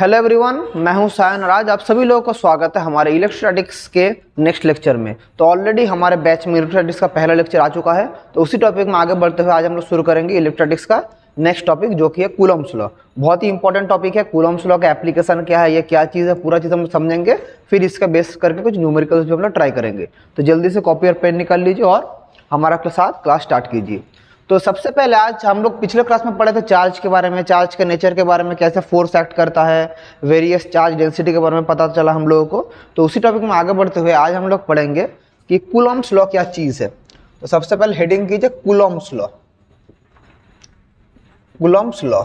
Hello everyone, मैं हूं सायन और आज आप सभी लोगों को स्वागत है हमारे इलेक्ट्रोस्टैटिक्स के नेक्स्ट लेक्चर में। तो ऑलरेडी हमारे बैच में इलेक्ट्रोस्टैटिक्स का पहला लेक्चर आ चुका है, तो उसी टॉपिक में आगे बढ़ते हुए आज हम लोग शुरू करेंगे इलेक्ट्रोस्टैटिक्स का नेक्स्ट टॉपिक, जो कि है कूलम्ब्स लॉ। बहुत ही इंपॉर्टेंट टॉपिक है। कूलम्ब्स लॉ का एप्लीकेशन क्या है, ये क्या चीज़ है, पूरा चीज़ हम समझेंगे। फिर इसका बेस करके कुछ न्यूमेरिकल्स भी हम लोग ट्राई करेंगे। तो जल्दी से कॉपी और पेन निकाल लीजिए और हमारा साथ क्लास स्टार्ट कीजिए। तो सबसे पहले आज हम लोग पिछले क्लास में पढ़े थे चार्ज के बारे में, चार्ज के नेचर के बारे में, कैसे फोर्स एक्ट करता है, वेरियस चार्ज डेंसिटी के बारे में पता चला हम लोगों को। तो उसी टॉपिक में आगे बढ़ते हुए आज हम लोग पढ़ेंगे कि कूलम्ब्स लॉ क्या चीज़ है। तो सबसे पहले हेडिंग कीजिए कूलम्ब्स लॉ। कूलम्ब्स लॉ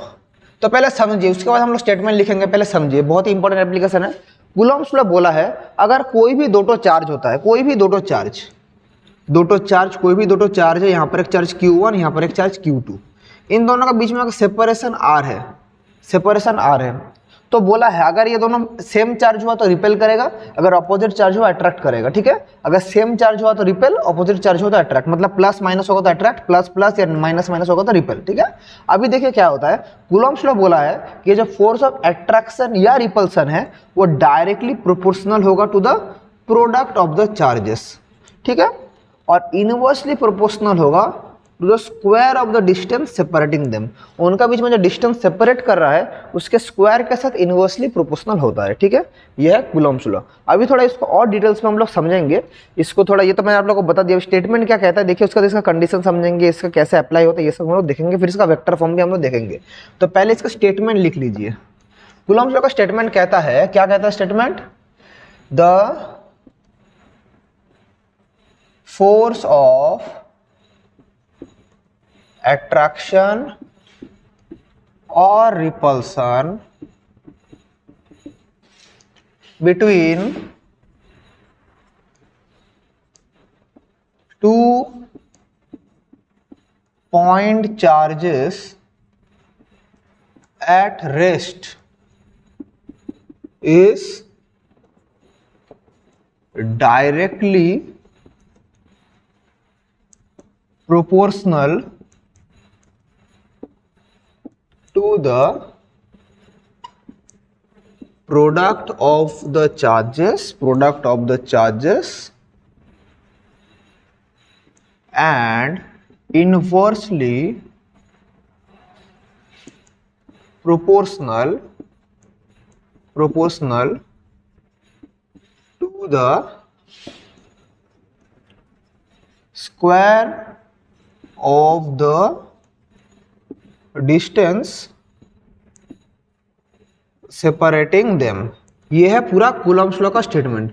तो पहले समझिए, उसके बाद हम लोग स्टेटमेंट लिखेंगे। पहले समझिए, बहुत ही इंपॉर्टेंट एप्लीकेशन है। कूलम्ब्स लॉ बोला है अगर कोई भी दो चार्ज होता है, कोई भी दो चार्ज, कोई भी दो चार्ज है, यहाँ पर एक चार्ज Q1, यहाँ पर एक चार्ज Q2, इन दोनों के बीच में अगर सेपरेशन R है, तो बोला है अगर ये दोनों सेम चार्ज हुआ तो रिपेल करेगा, अगर अपोजिट चार्ज हुआ अट्रैक्ट करेगा। ठीक है, अगर सेम चार्ज हुआ तो रिपेल, अपोजिट चार्ज हुआ तो अट्रैक्ट, मतलब प्लस माइनस होगा तो अट्रैक्ट, प्लस प्लस या माइनस माइनस होगा तो रिपेल। ठीक है, अभी देखिए क्या होता है। कूलम्ब्स लॉ बोला है कि जो फोर्स ऑफ अट्रैक्शन या रिपल्सन है वो डायरेक्टली प्रोपोर्शनल होगा to the product of the charges. ठीक है, और इनवर्सली प्रोपोर्शनल होगा to the square of the distance separating them. उनका बीच में जो डिस्टेंस सेपरेट कर रहा है उसके स्क्वायर के साथ इनवर्सली प्रोपोर्शनल होता है। ठीक है, यह है कूलम्ब्स लॉ। अभी थोड़ा इसको और डिटेल्स में हम लोग समझेंगे इसको थोड़ा। ये तो मैंने आप लोगों को बता दिया स्टेटमेंट क्या कहता है। देखिए उसका इसका कंडीशन समझेंगे, इसका कैसे अप्लाई होता है, ये सब हम लोग देखेंगे। फिर इसका वेक्टर फॉर्म भी हम लोग देखेंगे। तो पहले इसका स्टेटमेंट लिख लीजिए। कूलम्ब्स लॉ का स्टेटमेंट कहता है, क्या कहता है statement? The force of attraction or repulsion between two point charges at rest is directly proportional to the product of the charges and inversely proportional to the square of the distance separating them। ये है पूरा Coulomb's law का statement.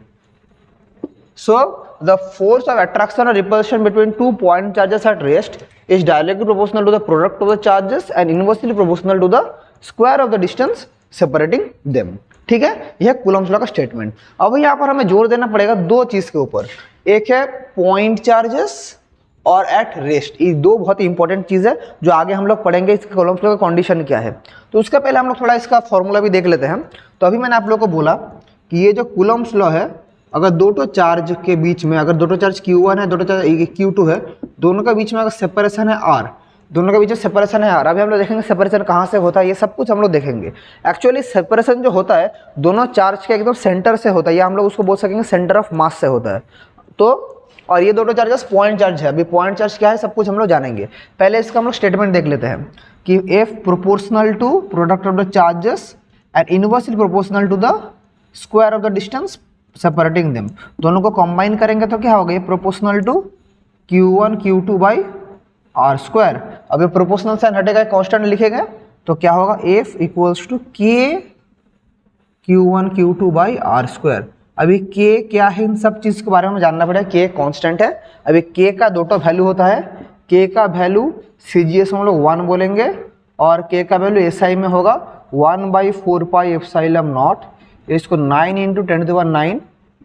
So the force of attraction और repulsion between two point charges at rest is directly proportional to the product of the charges and inversely proportional to the square of the distance separating them. ठीक है, यह Coulomb's law का statement. अब यहाँ पर हमें जोर देना पड़ेगा दो चीज के ऊपर। एक है पॉइंट चार्जेस और एट रेस्ट। ये दो बहुत ही इंपॉर्टेंट चीज़ है जो आगे हम लोग पढ़ेंगे। इसके कूलम्ब्स लॉ का कंडीशन क्या है, तो उसका पहले हम लोग थोड़ा इसका फॉर्मूला भी देख लेते हैं। तो अभी मैंने आप लोगों को बोला कि ये जो कूलम्ब्स लॉ है, अगर दो चार्ज के बीच में, अगर दो चार्ज Q1 है, दो चार्ज Q2 है, दोनों के बीच में अगर सेपरेशन है R, दोनों के बीच में सेपरेशन है R। अभी हम लोग देखेंगे सेपरेशन कहाँ से होता है, ये सब कुछ हम लोग देखेंगे। एक्चुअली सेपरेशन जो होता है दोनों चार्ज के एकदम सेंटर से होता है, या हम लोग उसको बोल सकेंगे सेंटर ऑफ मास से होता है। तो और ये दोनों चार्जेस पॉइंट चार्ज है। अभी पॉइंट चार्ज क्या है सब कुछ हम लोग जानेंगे। पहले इसका हम लोग स्टेटमेंट देख लेते हैं कि F proportional to product of the charges and inversely proportional to the square of the distance separating them. दोनों को कंबाइन करेंगे तो क्या होगा, ये proportional to Q1 Q2 by R square. अब ये प्रोपोर्शनल साइन हटेगा, कांस्टेंट लिखेंगे तो क्या होगा, F equals to K Q1 Q2 by R square. अभी K क्या है, इन सब चीज़ के बारे में जानना पड़ेगा। K कांस्टेंट है। अभी K का दो वैल्यू होता है। K का वैल्यू CGS में हम लोग 1 बोलेंगे और K का वैल्यू SI में होगा 1/4 पाई एप्सिलॉन नॉट। इसको 9 × 10⁹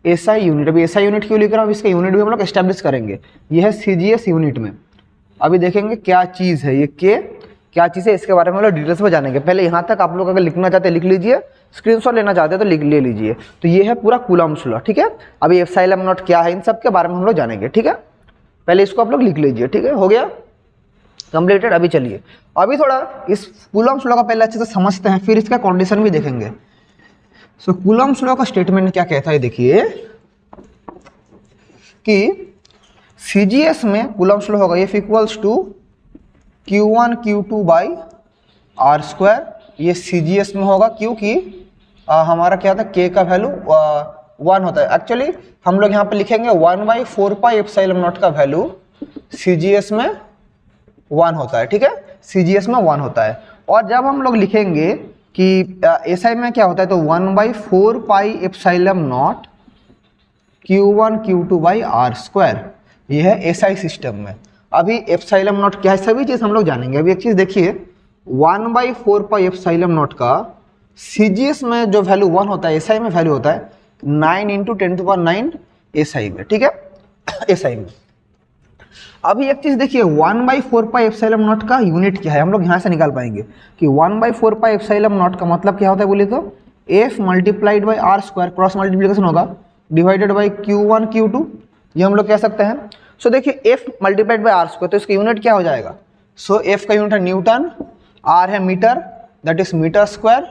SI यूनिट। अभी SI यूनिट क्यों लिख रहा हूँ, इसका यूनिट भी हम लोग एस्टेब्लिश करेंगे। यह है CGS यूनिट में। अभी देखेंगे क्या चीज़ है ये K, क्या चीज़ है, इसके बारे में हम लोग डिटेल्स में जानेंगे। पहले यहाँ तक आप लोग अगर लिखना चाहते हैं लिख लीजिए, स्क्रीनशॉट लेना चाहते हैं तो ले लीजिए। तो ये है पूरा कूलम्ब्स लॉ। ठीक है, अभी एप्सिलॉन नॉट क्या है, इन सब के बारे में हम लोग जानेंगे। ठीक है, पहले इसको आप लोग लिख लीजिए। ठीक है, हो गया कंप्लीटेड। अभी चलिए अभी थोड़ा इस कूलम्ब्स लॉ का पहले अच्छे से समझते हैं, फिर इसका कंडीशन भी देखेंगे सो कूलम्स लॉ का स्टेटमेंट क्या कहता है, देखिए कि CGS में कूलम्स लॉ होगा F equals to Q1 Q2 by R square. ये CGS में होगा क्योंकि हमारा क्या था, K का वैल्यू 1 होता है। एक्चुअली हम लोग यहाँ पे लिखेंगे 1/4 पाई एप्सिलॉन नॉट का वैल्यू CGS में 1 होता है, ठीक है, CGS में 1 होता है। और जब हम लोग लिखेंगे कि SI में क्या होता है, तो 1/4 pi epsilon naught Q1 Q2 by R square, ये है SI सिस्टम में। अभी एप्सिलॉन नॉट क्या है, सभी चीज़ हम लोग जानेंगे। अभी एक चीज़ देखिए, 1/4 पाई एप्सिलॉन नॉट का CGS में जो वैल्यू 1 होता है, SI में वैल्यू होता है 9 × 10⁹ SI में, ठीक है, SI में। अभी एक चीज़ देखिए, 1/4 पाई एप्सिलॉन नॉट का यूनिट क्या है, हम लोग यहाँ से निकाल पाएंगे कि 1/4 पाई एप्सिलॉन नॉट का मतलब क्या होता है बोलिए तो F multiplied by R square, cross multiplication होगा, डिवाइडेड बाई Q1 Q2, ये हम लोग कह सकते हैं। सो देखिए F multiplied by R square, तो इसका यूनिट क्या हो जाएगा, सो F का यूनिट है न्यूटन, R है metre, that is metre square,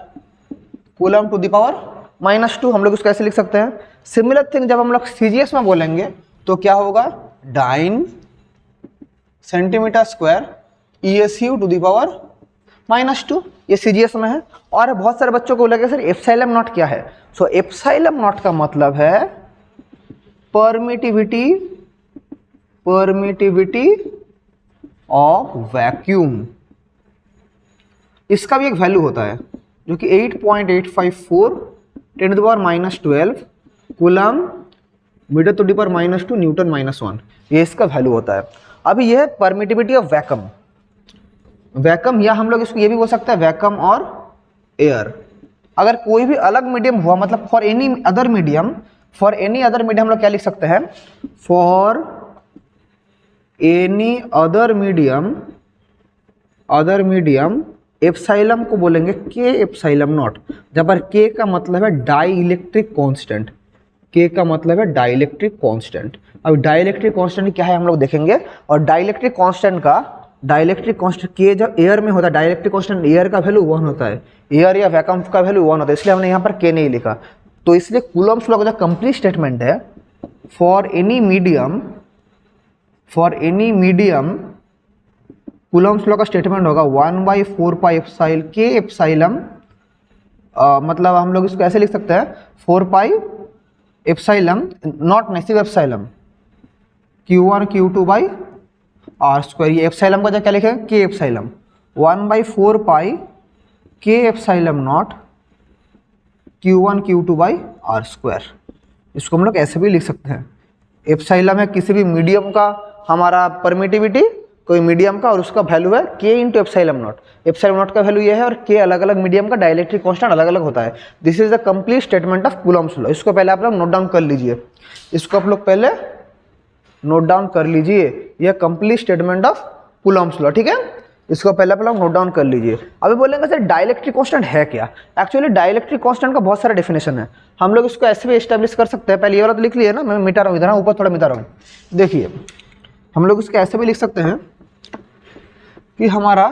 coulomb to the power -2, हम लोग इसको ऐसे लिख सकते हैं। सिमिलर थिंग जब हम लोग CGS में बोलेंगे तो क्या होगा, dyne centimetre square ESU to the power -2, ये CGS में है। और बहुत सारे बच्चों को लगे सर एप्सिलॉन नॉट क्या है, सो एप्सिलॉन नॉट का मतलब है परमिटिविटी ऑफ वैक्यूम। इसका भी एक वैल्यू होता है जो कि 8.854 10⁻12 coulomb metre to the power -2 newton -1, ये इसका वैल्यू होता है। अभी यह है परमिटिविटी ऑफ वैक्यूम, या हम लोग इसको ये भी बोल सकते हैं वैक्यूम और एयर। अगर कोई भी अलग मीडियम हुआ, मतलब फॉर एनी अदर मीडियम हम लोग क्या लिख सकते हैं, for any other medium epsilon को बोलेंगे K एप्सिलॉन नॉट, जब पर K का मतलब है डाई इलेक्ट्रिक कांस्टेंट, K का मतलब है डाई इलेक्ट्रिक कांस्टेंट। अब डाई इलेक्ट्रिक कांस्टेंट क्या है हम लोग देखेंगे, और डाई इलेक्ट्रिक कांस्टेंट K जब एयर में होता है, डाई इलेक्ट्रिक कांस्टेंट एयर का वैल्यू 1 होता है, एयर या वैक्यूम का वैल्यू 1 होता है, इसलिए हमने यहाँ पर K नहीं लिखा। तो इसलिए कूलम्स लॉ का जो कंप्लीट स्टेटमेंट है, for any medium Coulomb's law का स्टेटमेंट होगा 1/4 पाई K एप्सिलॉन, मतलब हम लोग इसको ऐसे लिख सकते हैं 4 पाई एप्सिलॉन नॉट, नहीं सिर्फ epsilon, Q1 Q2 by R square. ये एप्सिलॉन का क्या लिखेंगे, K epsilon 1/4 pi K epsilon naught Q1 Q2 by R square. इसको हम लोग ऐसे भी लिख सकते हैं। एप्सिलॉन है किसी भी मीडियम का हमारा परमिटिविटी, कोई मीडियम का, और उसका वैल्यू है K into epsilon not. Epsilon not का वैल्यू ये है, और K अलग अलग मीडियम का डाइलेक्ट्रिक कांस्टेंट अलग अलग होता है। This is the complete statement of Coulomb's law. इसको पहले आप लोग नोट डाउन कर लीजिए, इसको आप लोग पहले नोट डाउन कर लीजिए, यह complete statement of Coulomb's law, ठीक है, इसको पहले आप लोग नोट डाउन कर लीजिए। अभी बोलेंगे सर डाइलेक्ट्रिक कांस्टेंट है क्या, एक्चुअली डाइलेक्ट्रिक कांस्टेंट का बहुत सारा डेफिनेशन है, हम लोग इसको ऐसे भी एस्टेब्लिश कर सकते हैं। पहले ये वाला तो लिख लिए ना, मैं मिटा रहा हूँ इधर, ऊपर थोड़ा मिटा रहा हूँ। देखिए हम लोग इसको ऐसे भी लिख सकते हैं कि हमारा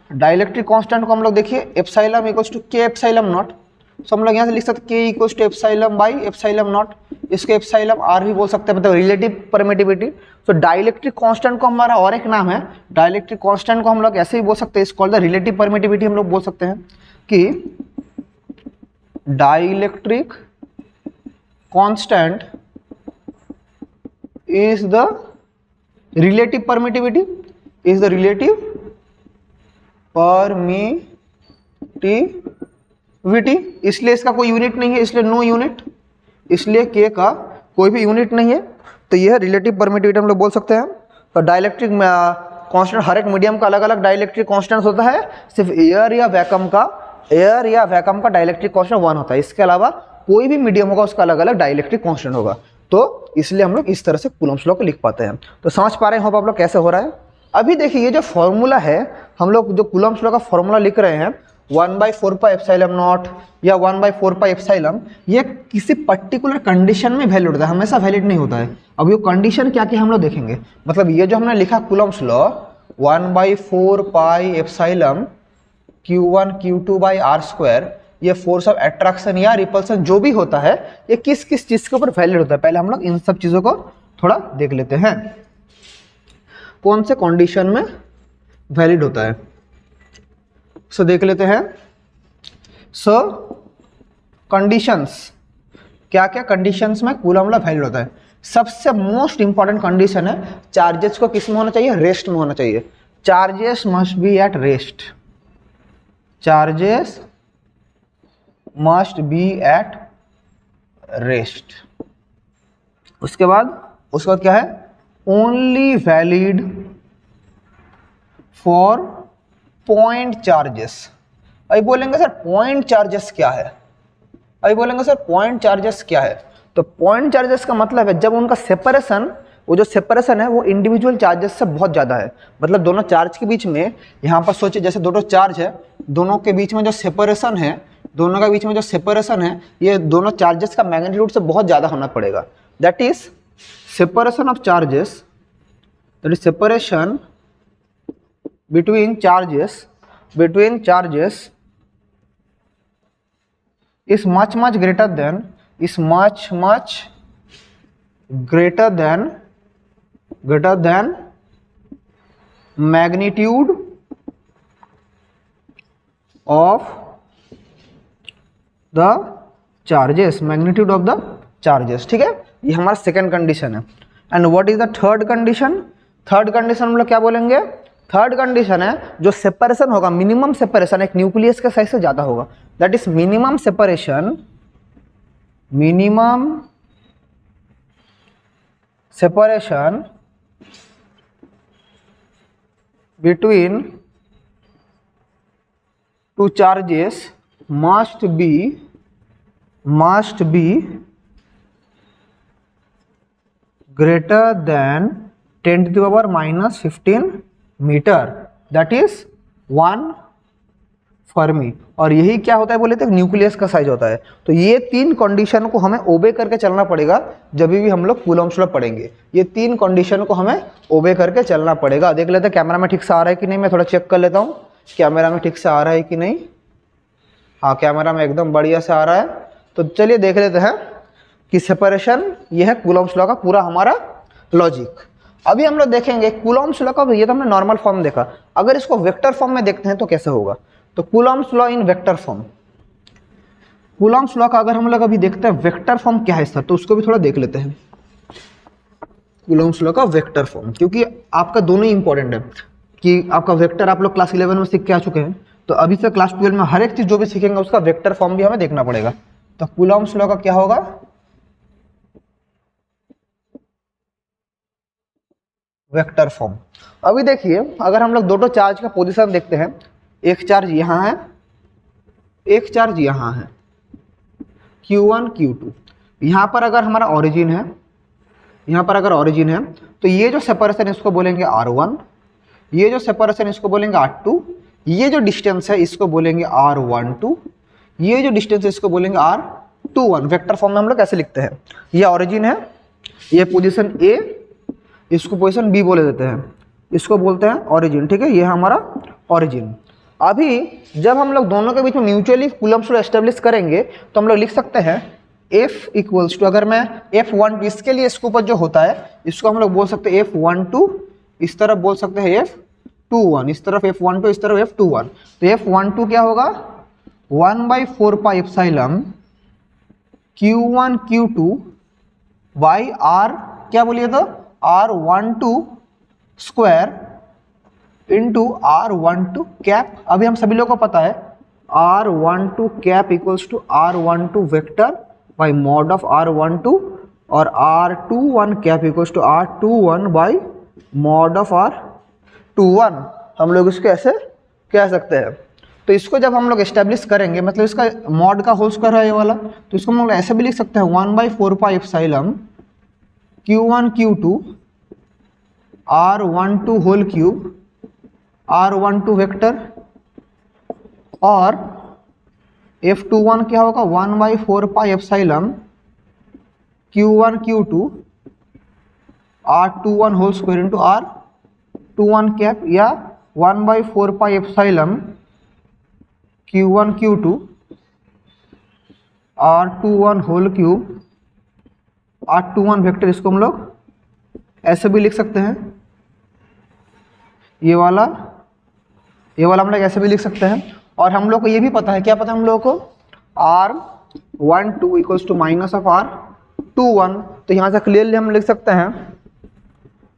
डाइलेक्ट्रिक कांस्टेंट को हम लोग देखिए epsilon equals to K epsilon naught, so हम लोग यहाँ से लिख सकते हैं K equals to epsilon by epsilon naught, इसको एप्सिलॉन R भी बोल सकते हैं, मतलब रिलेटिव परमिटिविटी। तो डाइलेक्ट्रिक कांस्टेंट को हमारा और एक नाम है, डाइलेक्ट्रिक कांस्टेंट को हम लोग ऐसे भी बोल सकते हैं, इस कॉल्ड द रिलेटिव परमिटिविटी। हम लोग बोल सकते हैं कि dielectric constant is the relative permittivity, is the relative permittivity. इसलिए इसका कोई यूनिट नहीं है, इसलिए नो यूनिट, इसलिए K का कोई भी यूनिट नहीं है, तो यह रिलेटिव परमिटिविटी हम लोग बोल सकते हैं। तो डाइलेक्ट्रिक कांस्टेंट हर एक मीडियम का अलग अलग डाइलेक्ट्रिक कांस्टेंट होता है, सिर्फ एयर या वैक्यूम का डाइलेक्ट्रिक कांस्टेंट 1 होता है, इसके अलावा कोई भी मीडियम होगा उसका अलग अलग डाइलेक्ट्रिक कांस्टेंट होगा। तो इसलिए हम लोग इस तरह से कूलम्स लॉ को लिख पाते हैं। तो समझ पा रहे हैं आप लोग कैसे हो रहा है। अभी देखिए ये जो फॉर्मूला है, हम लोग जो कूलम्स लॉ का फॉर्मूला लिख रहे हैं 1/4 पाई एप्सिलॉन नॉट या 1/4 पाई एप्सिलॉन, ये किसी पर्टिकुलर कंडीशन में वैलिड होता है, हमेशा वैलिड नहीं होता है। अब ये कंडीशन क्या क्या हम लोग देखेंगे, मतलब ये जो हमने लिखा Coulomb's law 1/4 pi epsilon Q1 Q2 by R square, ये फोर्स ऑफ अट्रैक्शन या रिपल्सन जो भी होता है ये किस किस चीज के ऊपर वैलिड होता है, पहले हम लोग इन सब चीजों को थोड़ा देख लेते हैं, कौन से कंडीशन में वैलिड होता है। सो देख लेते हैं। सो कंडीशंस, क्या क्या कंडीशंस में कूलम्ब लॉ वैलिड होता है। सबसे मोस्ट इंपॉर्टेंट कंडीशन है चार्जेस को किस में होना चाहिए, रेस्ट में होना चाहिए। Charges must B at rest, charges must B at rest. उसके बाद क्या है, only valid for point charges. अभी बोलेंगे सर पॉइंट चार्जेस क्या है, अभी बोलेंगे सर पॉइंट चार्जेस क्या है। तो पॉइंट चार्जेस का मतलब है जब उनका सेपरेशन, वो जो सेपरेशन है वो इंडिविजुअल चार्जेस से बहुत ज़्यादा है। मतलब दोनों चार्ज के बीच में, यहाँ पर सोचिए जैसे दोनों चार्ज है, दोनों के बीच में जो सेपरेशन है, दोनों के बीच में जो सेपरेशन है ये दोनों चार्जेस का मैग्नीट्यूड से बहुत ज़्यादा होना पड़ेगा। That is separation of charges, that is separation between charges is much greater than magnitude of the charges, ठीक है, ये हमारा सेकेंड कंडीशन है। And what is the third condition, third condition हम लोग क्या बोलेंगे, थर्ड कंडीशन है जो सेपरेशन होगा, मिनिमम सेपरेशन एक न्यूक्लियस के साइज से ज्यादा होगा। That is minimum separation between two charges must be greater than 10⁻⁻15 metre, that is 1 fermi. और यही क्या होता है बोले तो न्यूक्लियस का साइज होता है। तो ये तीन कंडीशन को हमें ओबे करके चलना पड़ेगा जब भी हम लोग कूलम्ब्स लॉ पढ़ेंगे। ये तीन कंडीशन को हमें ओबे करके चलना पड़ेगा। देख लेते हैं कैमरा में ठीक से आ रहा है कि नहीं, मैं थोड़ा चेक कर लेता हूँ कैमरा में ठीक से आ रहा है कि नहीं। हाँ, कैमरा में एकदम बढ़िया से आ रहा है। तो चलिए देख लेते हैं कि सेपरेशन, ये है कूलम्ब्स लॉ का पूरा हमारा लॉजिक। अभी हम लोग देखेंगे कूलम्ब्स लॉ का, ये तो हमने नॉर्मल फॉर्म देखा, अगर इसको वेक्टर फॉर्म में देखते हैं तो कैसे होगा। तो Coulomb's law in vector form, Coulomb's law का अगर हम लोग अभी देखते हैं वेक्टर फॉर्म क्या है सर, तो उसको भी थोड़ा देख लेते हैं। कूलम्ब्स लॉ का वेक्टर फॉर्म, क्योंकि आपका दोनों ही इंपॉर्टेंट है कि आपका वेक्टर आप लोग क्लास 11 में सीख के आ चुके हैं, तो अभी से क्लास 12 में हर एक चीज जो भी सीखेंगे उसका वेक्टर फॉर्म भी हमें देखना पड़ेगा। तो कूलम्ब्स लॉ का क्या होगा, वेक्टर फॉर्म। अभी देखिए अगर हम लोग दोनों चार्ज का पोजीशन देखते हैं, एक चार्ज यहाँ है, एक चार्ज यहाँ है, Q1 Q2। यहाँ पर अगर हमारा ओरिजिन है, यहाँ पर अगर ओरिजिन है तो ये जो सेपरेशन इसको बोलेंगे R1, ये जो सेपरेशन इसको बोलेंगे R2, ये जो डिस्टेंस है इसको बोलेंगे R12, ये जो डिस्टेंस है इसको बोलेंगे R21। वेक्टर फॉर्म में हम लोग कैसे लिखते हैं, ये ओरिजिन है, ये पोजीशन A, इसको पोजीशन B बोले देते हैं, इसको बोलते हैं ओरिजिन, ठीक है, ये है हमारा ओरिजिन। अभी जब हम लोग दोनों के बीच में म्यूचुअली कूलम्ब्स लॉ एस्टेब्लिश करेंगे तो हम लोग लिख सकते हैं F इक्वल्स टू, अगर मैं F12 इसके लिए इसके ऊपर जो होता है इसको हम लोग बोल सकते हैं F12, इस तरफ बोल सकते हैं F21, इस तरफ F12, इस तरफ F21। तो F12 क्या होगा, 1/4 pi epsilon Q1 Q2 by R, क्या बोलिए तो R12 square into R12 cap. अभी हम सभी लोगों को पता है R12 cap equals to R12 vector by mod of R12, और R21 cap equals to R21 by mod of R21। हम लोग इसको ऐसे कह सकते हैं। तो इसको जब हम लोग एस्टेब्लिश करेंगे, मतलब इसका मॉड का होल स्क्वायर है ये वाला, तो इसको हम लोग ऐसे भी लिख सकते हैं 1/4 pi epsilon Q1 Q2 R12 whole cube R12 vector, और F21 क्या होगा 1/4 pi epsilon Q1 Q2 R21 whole square into R21 cap, या 1/4 pi epsilon Q1 Q2 R21 whole cube, R21 vector, इसको हम लोग ऐसे भी लिख सकते हैं, ये वाला हम लोग ऐसे भी लिख सकते हैं। और हम लोग को ये भी पता है, क्या पता है हम लोगों को, R12 equals to minus of R21, तो यहाँ से क्लियरली हम लिख सकते हैं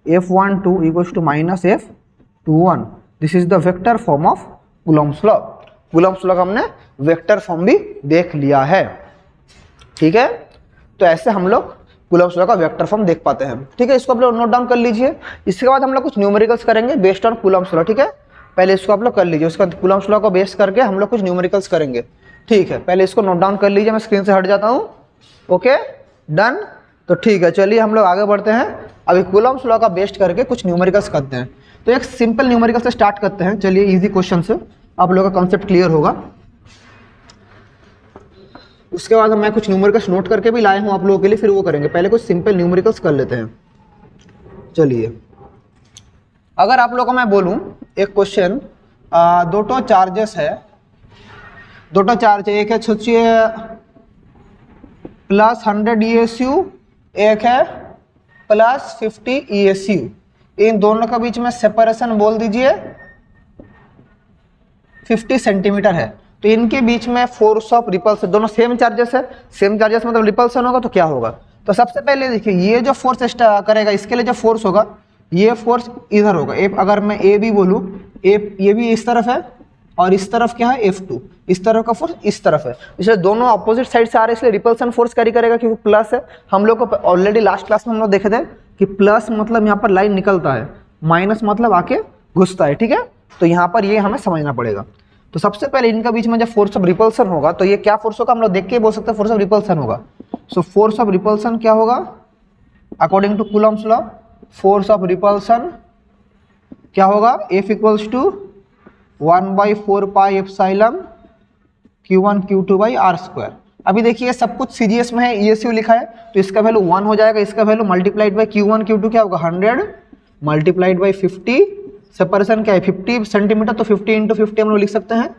F12 equals to minus F21। This is the vector form of Coulomb's law. Coulomb's law का हमने वेक्टर फॉर्म भी देख लिया है, ठीक है। तो ऐसे हम लोग कूलम्ब्स लॉ का वेक्टर फॉर्म देख पाते हैं, ठीक है। इसको आप लोग नोट डाउन कर लीजिए। इसके बाद हम लोग कुछ न्यूमेरिकल्स करेंगे बेस्ड ऑन कूलम्ब्स लॉ, ठीक है। पहले इसको आप लोग कर लीजिए, उसके बाद कूलम्ब्स लॉ को बेस करके हम लोग कुछ न्यूमेरिकल्स करेंगे, ठीक है। पहले इसको नोट डाउन कर लीजिए, मैं स्क्रीन से हट जाता हूँ। ओके डन, तो ठीक है, चलिए हम लोग आगे बढ़ते हैं। अभी कूलम्ब्स लॉ का बेस्ड करके कुछ न्यूमेरिकल्स करते हैं। तो एक सिंपल न्यूमेरिकल से स्टार्ट करते हैं, चलिए इजी क्वेश्चन से, आप लोगों का कॉन्सेप्ट क्लियर होगा। उसके बाद मैं कुछ न्यूमेरिकल्स नोट करके भी लाया हूँ आप लोगों के लिए, फिर वो करेंगे। पहले कुछ सिंपल न्यूमेरिकल्स कर लेते हैं। चलिए, अगर आप लोगों को मैं बोलूँ एक क्वेश्चन, दो तो चार्जेस है, दो तो चार्ज है, एक है सोचिए प्लस 100 ESU, एक है प्लस 50 ESU। इन दोनों के बीच में सेपरेशन बोल दीजिए 50 सेंटीमीटर है। तो इनके बीच में फोर्स ऑफ रिपल्सन, दोनों सेम चार्जेस है, सेम चार्जेस मतलब रिपल्सन होगा, तो क्या होगा। तो सबसे पहले देखिए, ये जो फोर्स करेगा, इसके लिए जो फोर्स होगा, ये फोर्स इधर होगा। अगर मैं ए भी बोलूँ, ये भी इस तरफ है और इस तरफ क्या है F2, इस तरफ का फोर्स इस तरफ है, इसलिए दोनों अपोजिट साइड से आ रहे हैं, इसलिए रिपल्सन फोर्स कैरी करेगा क्योंकि प्लस है। हम लोग को ऑलरेडी लास्ट क्लास में हम लोग देखे थे कि प्लस मतलब यहाँ पर लाइन निकलता है, माइनस मतलब आके घुसता है, ठीक है। तो यहाँ पर ये हमें समझना पड़ेगा। तो सबसे पहले इनका बीच में जब फोर्स ऑफ रिपल्सन होगा, तो ये क्या फोर्स होगा, हम लोग देख के बोल सकते हैं फोर्स ऑफ रिपल्सन होगा। सो फोर्स ऑफ रिपल्सन क्या होगा, according to Coulomb's law, force of repulsion क्या होगा, F equals to 1/4 pi epsilon Q1 Q2 by R²। अभी देखिए सब कुछ सीरीज में है, ESU लिखा है, तो इसका वैल्यू 1 हो जाएगा, इसका value multiplied by Q1 Q2 क्या होगा 100 मल्टीप्लाइड बाई 50, सेपरेशन क्या है 50 सेंटीमीटर, तो 50 इंटू 50 हम लोग लिख सकते हैं,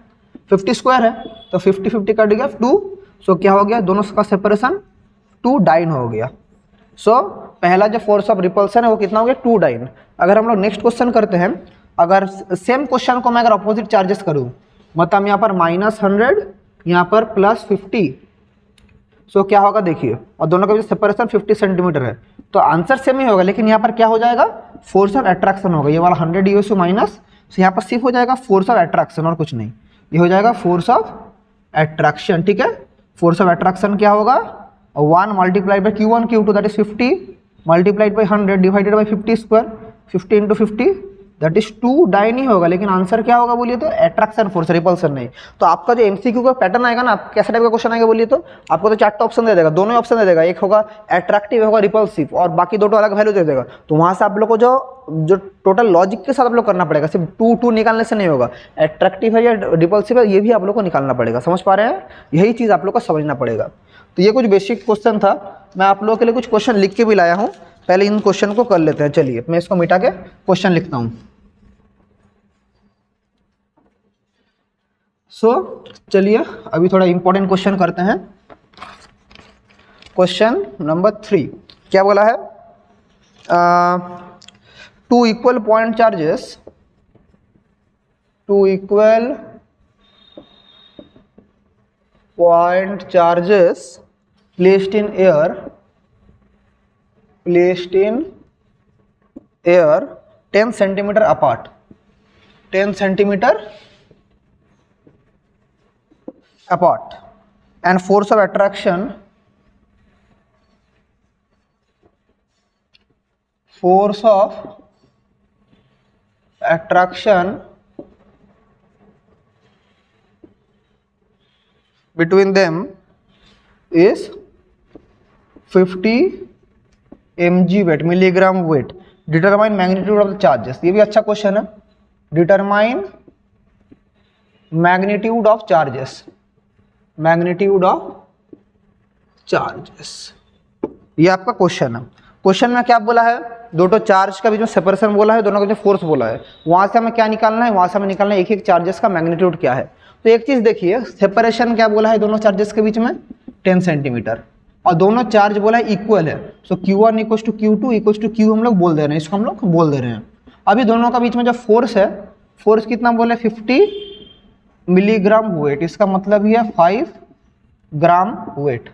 50 स्क्वायर है, तो 50 कट गया 2। सो क्या हो गया, दोनों का सेपरेशन 2 डाइन हो गया। सो पहला जो फोर्स ऑफ रिपल्सन है वो कितना हो गया 2 डाइन। अगर हम लोग नेक्स्ट क्वेश्चन करते हैं, अगर सेम क्वेश्चन को मैं अगर अपोजिट चार्जेस करूँ, मतलब यहाँ पर -100, यहाँ पर +50, सो क्या होगा देखिए, और दोनों के बीच सेपरेशन 50 सेंटीमीटर है, तो आंसर सेम ही होगा, लेकिन यहाँ पर क्या हो जाएगा, फोर्स ऑफ अट्रैक्शन होगा। ये वाला 100 ESU माइनस, तो यहाँ पर सिर्फ हो जाएगा फोर्स ऑफ अट्रैक्शन और कुछ नहीं, ये हो जाएगा फोर्स ऑफ अट्रैक्शन, ठीक है। फोर्स ऑफ अट्रैक्शन क्या होगा, 1 multiplied by Q1 Q2 that is 50 multiplied by 100 divided by 50 square, 50 into 50 that is 2 dyne ही होगा, लेकिन आंसर क्या होगा बोलिए तो अट्रैक्शन फोर्स, रिपल्सन नहीं। तो आपका जो MCQ का पैटर्न आएगा ना, कैसा टाइप का क्वेश्चन आएगा बोलिए तो, आपको तो 4 ऑप्शन दे देगा, दोनों ऑप्शन दे देगा, एक होगा अट्रैक्टिव, होगा रिपल्सिव, और बाकी 2 अलग वैल्यू दे देगा। तो वहां से आप लोग को जो टोटल लॉजिक के साथ आप लोग करना पड़ेगा, सिर्फ 2 निकालने से नहीं होगा, अट्रैक्टिव है या रिपल्सिव है ये भी आप लोग को निकालना पड़ेगा। समझ पा रहे हैं, यही चीज़ आप लोग को समझना पड़ेगा। तो ये कुछ बेसिक क्वेश्चन था, मैं आप लोगों के लिए कुछ क्वेश्चन लिख के भी लाया हूँ, पहले इन क्वेश्चन को कर लेते हैं। चलिए मैं इसको मिटा के क्वेश्चन लिखता हूँ। चलिए अभी थोड़ा इंपॉर्टेंट क्वेश्चन करते हैं। क्वेश्चन नंबर 3 क्या बोला है, 2 equal point charges, 2 equal point charges placed in air 10 centimeter apart, 10 centimeter apart, and force of attraction between them is 50 mg weight, milligram weight. Determine magnitude of the charges. ये भी अच्छा question है, determine magnitude of charges, magnitude of charges, ये आपका question है। Question में क्या बोला है, दो चार्ज का बीच में सेपरेशन बोला है, दोनों का बीच में फोर्स बोला है, वहां से हमें क्या निकालना है, वहां से हमें निकालना है एक एक चार्जेस का मैग्नीट्यूड क्या है। तो एक चीज देखिए, सेपरेशन क्या बोला है दोनों चार्जेस के बीच में, 10 सेंटीमीटर, और दोनों चार्ज बोला है इक्वल है, so Q1 equals to Q2 equals to Q हम लोग बोल दे रहे हैं, इसको हम लोग बोल दे रहे हैं। अभी दोनों का बीच में जो फोर्स है, फोर्स कितना बोले 50 मिलीग्राम वेट, इसका मतलब ही है 5 ग्राम वेट,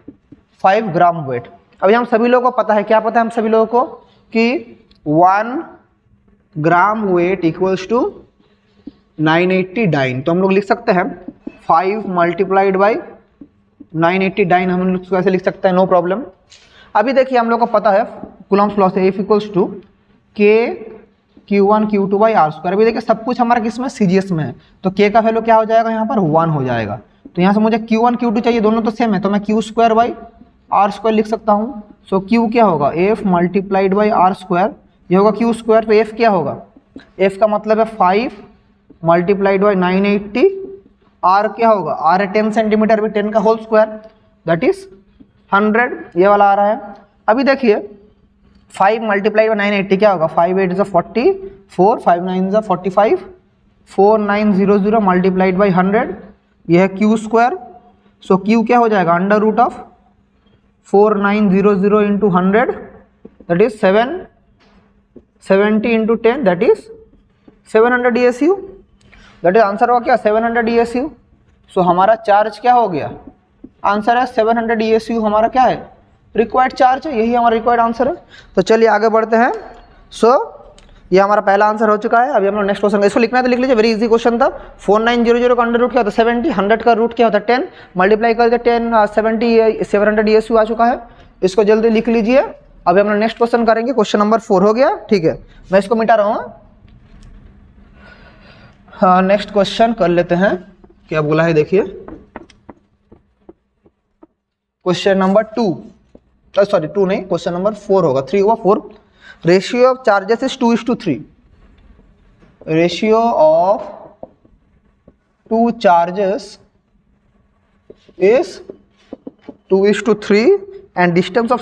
5 ग्राम वेट। अभी हम सभी लोगों को पता है, क्या पता है हम सभी लोगों को कि 1 gram weight equals to 980 dyne, तो हम लोग लिख सकते हैं 5 मल्टीप्लाइड बाई 980 डाइन, हम लोग ऐसे लिख सकते हैं, नो प्रॉब्लम। अभी देखिए हम लोग को पता है कूलम्ब्स लॉ से F equals to K Q1 Q2 by R square. अभी देखिए सब कुछ हमारा किस में CGS में है, तो K का वैल्यू क्या हो जाएगा यहाँ पर 1 हो जाएगा, तो यहाँ से मुझे Q1 Q2 चाहिए, दोनों तो सेम है, तो मैं Q square by R square लिख सकता हूँ। सो Q क्या होगा F multiplied by R square, ये होगा Q स्क्वायर, तो F क्या होगा, F का मतलब है 5 मल्टीप्लाइड बाई 980, R क्या होगा, R है 10 सेंटीमीटर, भी 10 का होल स्क्वायर दैट इज 100, ये वाला आ रहा है। अभी देखिए 5 मल्टीप्लाई बाई 980 क्या होगा, 5 8 44, 5 9 45, 4900 मल्टीप्लाइड बाई 100, यह है Q स्क्वायर। सो Q क्या हो जाएगा under root of 4900 into 100 that is 770 into 10 that is 700 DSU, that is answer होगा क्या 700 DSU। सो हमारा चार्ज क्या हो गया, आंसर है 700 DSU, हमारा क्या है रिक्वायर्ड चार्ज है, यही हमारा रिक्वायर्ड आंसर है। तो चलिए आगे बढ़ते हैं। सो ये हमारा पहला आंसर हो चुका है। अभी हम लोग नेक्स्ट क्वेश्चन, इसको लिखना है तो लिख लीजिए, वेरी इजी क्वेश्चन था। 4900 का अंडर रूट क्या होता है 70, 100 का रूट क्या होता है 10, मल्टीप्लाई करते 10 70 700 DSU आ चुका है, इसको जल्दी लिख लीजिए। अभी हम लोग नेक्स्ट क्वेश्चन करेंगे, क्वेश्चन नंबर 4 हो गया, ठीक है, मैं इसको मिटा रहा हूँ। हाँ नेक्स्ट क्वेश्चन कर लेते हैं, क्या बोला है देखिए, क्वेश्चन नंबर 2, सॉरी 2 नहीं, क्वेश्चन नंबर 4 होगा, 3 हुआ 4। Ratio of charges is 2:3, ratio of 2 charges is 2:3 and distance of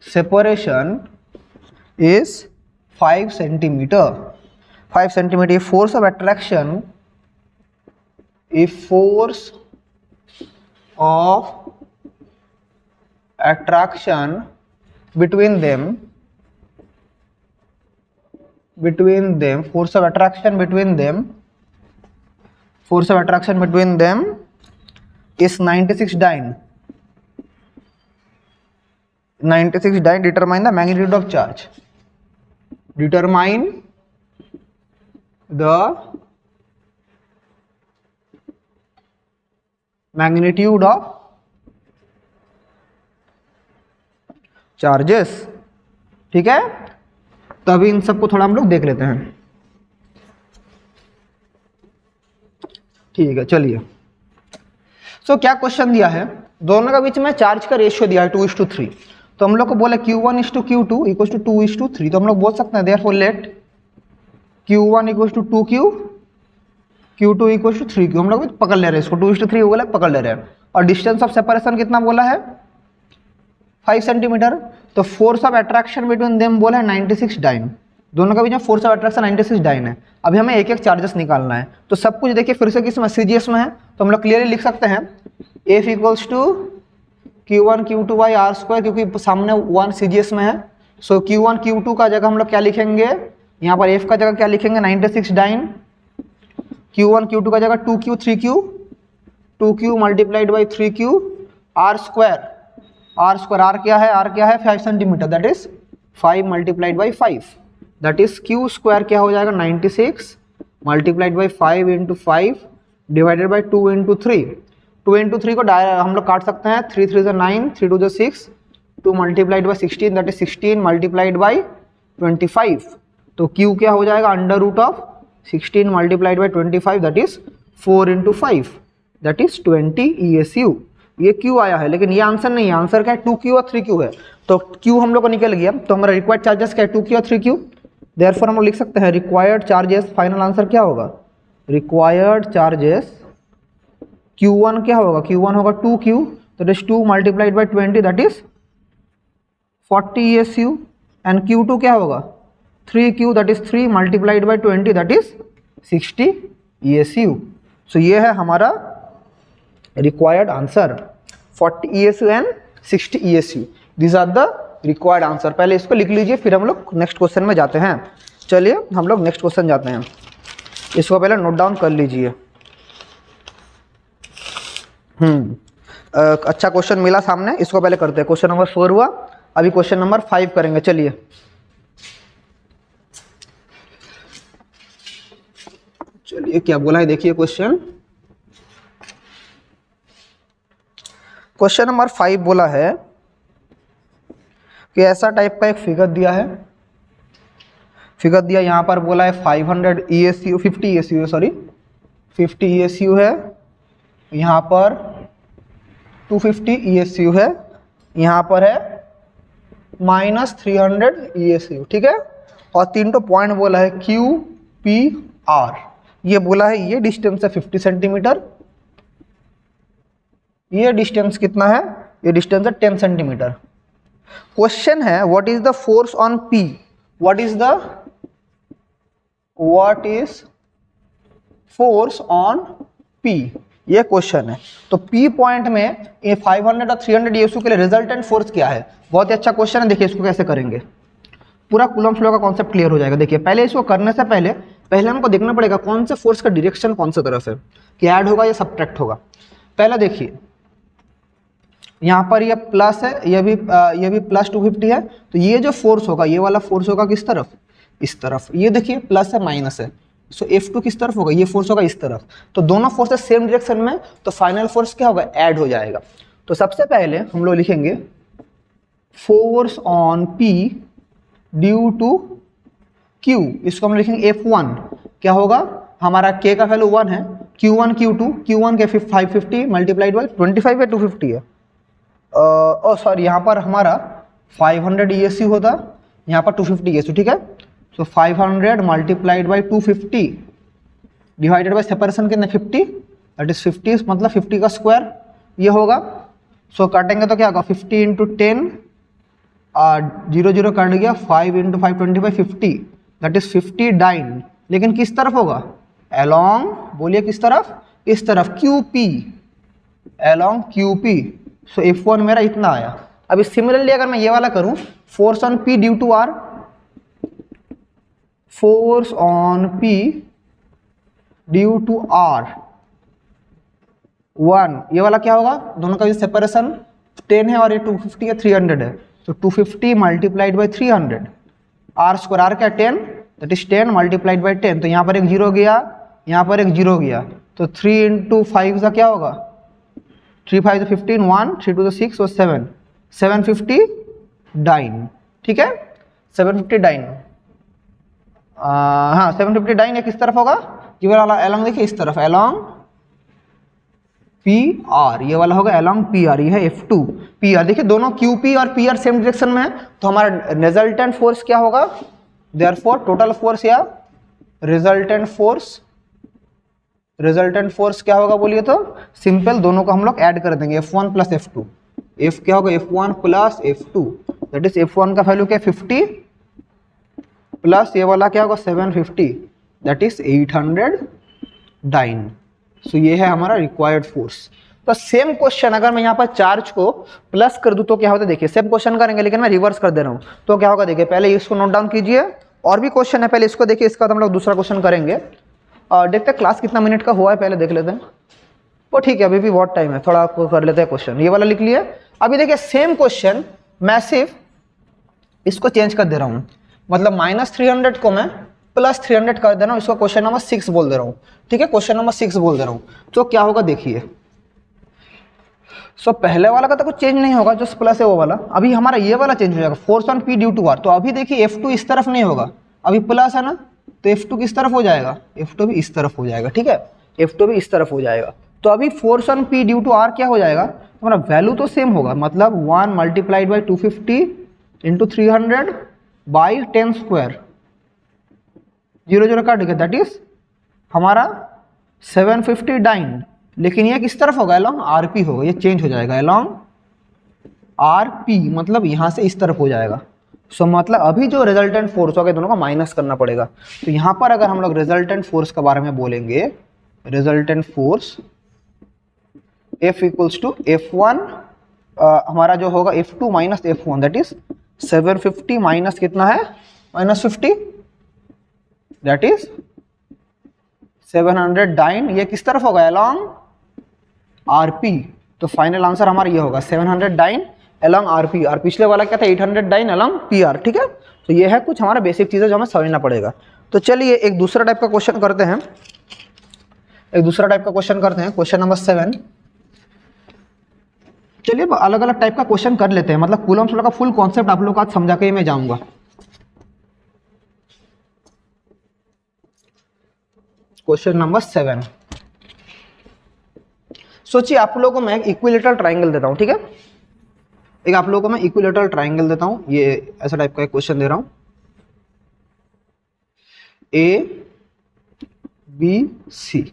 separation is 5 centimeter. 5 centimeter. Force of attraction, if force of attraction between them, force of attraction between them is 96 dyne. 96 dyne. Determine the magnitude of charge. Determine the magnitude of charges. ठीक है, तो अभी इन सबको थोड़ा हम लोग देख लेते हैं। ठीक है चलिए, सो क्या क्वेश्चन दिया है, दोनों के बीच में चार्ज का रेशियो दिया है 2:3, तो हम लोग को बोला Q1 is to Q2 equals to 2:3, तो हम लोग बोल सकते हैं therefore let Q1 equals to 2Q, Q2 equals to 3Q, हम लोग पकड़ ले रहे हैं इसको, 2:3 हो गया पकड़ ले रहे हैं, और डिस्टेंस ऑफ सेपरेशन कितना बोला है 5 सेंटीमीटर, तो force of attraction between them बोला है 96 डाइन, दोनों के बीच में फोर्स ऑफ अट्रैक्शन 96 डाइन है। अभी हमें एक एक चार्जेस निकालना है, तो सब कुछ देखिए फिर से किसमें CGS में है, तो हम लोग क्लियरली लिख सकते हैं F equals to Q1 Q2 by R square, क्योंकि सामने 1 CGS में है। सो Q1 Q2 का जगह हम लोग क्या लिखेंगे, यहाँ पर F का जगह क्या लिखेंगे 96 डाइन, Q1 Q2 का जगह 2Q 3Q, 2Q multiplied by 3Q, R square, R क्या है, R क्या है 5 centimetre, that is 5 multiplied by 5, that is Q square क्या हो जाएगा 96 multiplied by 5 into 5 divided by 2 into 3, 2 into 3 को हम लोग काट सकते हैं, 3 3 9, 3 2 6, 2 multiplied by 16 that is 16 multiplied by 25, तो Q क्या हो जाएगा under root of 16 multiplied by 25 that is 4 into 5 that is 20 ESU। ये Q आया है, लेकिन ये आंसर नहीं है, आंसर क्या है 2Q और 3Q है, तो Q हम लोग को निकल गया, तो हमारा रिक्वायर्ड चार्जेस क्या है 2Q और 3Q, देयरफॉर हम लोग लिख सकते हैं रिक्वायर्ड चार्जेस, फाइनल आंसर क्या होगा, रिक्वायर्ड चार्जेस Q1 क्या होगा, Q1 होगा 2Q, that is 2 multiplied by 20 that is 40 ESU, and Q2 क्या होगा 3Q that is 3 multiplied by 20 that is 60 ESU। So ये है हमारा required answer 40 ESU and 60 ESU। This are the required answer. पहले इसको लिख लीजिए, फिर हम लोग नेक्स्ट क्वेश्चन में जाते हैं। चलिए हम लोग नेक्स्ट क्वेश्चन जाते हैं, इसको पहले नोट डाउन कर लीजिए। अच्छा क्वेश्चन मिला सामने, इसको पहले करते हैं। क्वेश्चन नंबर 4 हुआ, अभी क्वेश्चन नंबर 5 करेंगे। चलिए क्या बोला है देखिए क्वेश्चन नंबर 5 बोला है कि ऐसा टाइप का एक फिगर दिया है, यहाँ पर बोला है 500 ESU 50 ESU सॉरी 50 ESU है, यहाँ पर 250 ESU है, यहाँ पर है -300 ESU, ठीक है। और 3 पॉइंट बोला है Q P R। ये बोला है ये डिस्टेंस है 50 सेंटीमीटर, ये डिस्टेंस कितना है, ये डिस्टेंस है 10 सेंटीमीटर। क्वेश्चन है what is the force on P, what is force on P, ये क्वेश्चन है। तो P पॉइंट में ये 500 और 300 ESU के लिए रिजल्टेंट फोर्स क्या है। बहुत ही अच्छा क्वेश्चन है। देखिए इसको कैसे करेंगे, पूरा कूलम्ब्स लॉ का कॉन्सेप्ट क्लियर हो जाएगा। देखिए पहले इसको करने से पहले हमको देखना पड़ेगा कौन से फोर्स का डायरेक्शन कौन सा तरफ है, कि ऐड होगा या सब्ट्रैक्ट होगा। पहले देखिए यहाँ पर ये प्लस है, ये भी प्लस 250 है, तो ये जो फोर्स होगा ये वाला फोर्स होगा किस तरफ, इस तरफ। ये देखिए प्लस है माइनस है, सो F2 किस तरफ होगा, ये फोर्स होगा इस तरफ। तो दोनों फोर्सेस सेम डायरेक्शन में, तो फाइनल फोर्स क्या होगा, ऐड हो जाएगा। तो सबसे पहले हम लोग लिखेंगे force on P due to Q, इसको हम लिखेंगे F1। क्या होगा, हमारा K का वैल्यू 1 है, Q1 Q1 के 550 मल्टीप्लाइड बाई 25 है, 250 है। सॉरी यहाँ पर हमारा 500 ESU होता, यहाँ पर 250 ESU, ठीक है। सो 500 multiplied by 250 divided by separation कितने 50, दैट इज 50 मतलब 50 का स्क्वायर ये होगा। सो काटेंगे तो क्या होगा 50 इंटू 10 0 0 कट गया, 5 इंटू 5 25 50 दैट इज 50 डाइन। लेकिन किस तरफ होगा, along, बोलिए किस तरफ, इस तरफ QP, along QP। सो F1 मेरा इतना आया। अभी सिमिलरली अगर मैं ये वाला करूं, force on P due to R, force on P due to R 1, ये वाला क्या होगा, दोनों का सेपरेशन 10 है और ये 250 है, 300 है। तो 250 multiplied by 300, R square, R क्या 10, दैट इज 10 मल्टीप्लाइड बाई 10। तो यहाँ पर एक 0 गया, यहाँ पर एक 0 गया, तो 3 इंटू 5 का क्या होगा, 3 5 तो 15, 1 3 2 6 और 7 750 डाइन, ठीक है 750 डाइन। हाँ 750 डाइन, ये किस तरफ होगा, ये वाला along देखिए इस तरफ, along PR, ये वाला होगा along PR, ये है F2 PR। देखिए दोनों QP और PR सेम डायरेक्शन में है, तो हमारा रिजल्टेंट फोर्स क्या होगा, देयरफॉर टोटल फोर्स या रिजल्टेंट फोर्स क्या होगा बोलिए तो, सिंपल दोनों को हम लोग ऐड कर देंगे, F1 प्लस F2। F क्या होगा, F1 plus F2, that is F1 का वैल्यू क्या 50 प्लस ये वाला क्या होगा 750, दैट इज 800 डाइन। सो ये है हमारा रिक्वायर्ड फोर्स। तो सेम क्वेश्चन अगर मैं यहाँ पर चार्ज को प्लस कर दूं तो क्या होता है, देखिए सेम क्वेश्चन करेंगे लेकिन मैं रिवर्स कर दे रहा हूँ। तो क्या होगा, देखिए पहले इसको नोट डाउन कीजिए, और भी क्वेश्चन है, पहले इसको देखिए, इसका हम लोग दूसरा क्वेश्चन करेंगे। देखते हैं क्लास कितना मिनट का हुआ है, पहले देख लेते हैं। वो ठीक है, अभी भी बहुत टाइम है, थोड़ा कर लेते हैं क्वेश्चन। ये वाला लिख लिए। अभी देखिए सेम क्वेश्चन मैं सिर्फ इसको चेंज कर दे रहा हूँ, मतलब -300 को मैं +300 कर दे रहा हूँ, इसको क्वेश्चन नंबर 6 बोल दे रहा हूँ, ठीक है, क्वेश्चन नंबर 6 बोल दे रहा हूँ। तो क्या होगा देखिए, सो पहले वाला का तो कुछ चेंज नहीं होगा, जो प्लस है वो वाला, अभी हमारा ये वाला चेंज हो जाएगा, force on P due to R। तो अभी देखिए F2 इस तरफ नहीं होगा, अभी प्लस है ना, तो F2 किस तरफ हो जाएगा, F2 भी इस तरफ हो जाएगा, ठीक है, F2 भी इस तरफ हो जाएगा। तो अभी force on P due to R क्या हो जाएगा, हमारा वैल्यू तो सेम होगा, मतलब 1 multiplied by 250 into 300 by 10 square, 0 0 काट गया, दैट इज हमारा 750 डाइन। लेकिन ये किस तरफ होगा, along RP होगा, ये चेंज हो जाएगा, along RP मतलब यहाँ से इस तरफ हो जाएगा। सो मतलब अभी जो रिजल्टेंट फोर्स होगा दोनों का माइनस करना पड़ेगा। तो यहाँ पर अगर हम लोग रिजल्टेंट फोर्स के बारे में बोलेंगे, resultant force F equals to F1 हमारा जो होगा F2 minus F1 that is 750 minus कितना है -50 दैट इज 700 डाइन, ये किस तरफ होगा अलोंग RP। तो फाइनल आंसर हमारा ये होगा 700 डाइन अलोंग RP, और पिछले वाला क्या था 800 डाइन अलोंग PR। ठीक है, तो ये है कुछ हमारा बेसिक चीज़ें जो हमें समझना पड़ेगा। तो चलिए एक दूसरा टाइप का क्वेश्चन करते हैं, क्वेश्चन नंबर 7। चलिए अलग अलग टाइप का क्वेश्चन कर लेते हैं, मतलब कूलम्स लॉ का फुल कॉन्सेप्ट आप लोग को आज समझा के मैं जाऊंगा। क्वेश्चन नंबर 7, सोचिए आप लोगों को मैं एक इक्विलेटरल ट्राइंगल देता हूं, ठीक है, एक आप लोगों को मैं इक्विलेटरल ट्राइंगल देता हूं, ये ऐसा टाइप का एक क्वेश्चन दे रहा हूं, ABC।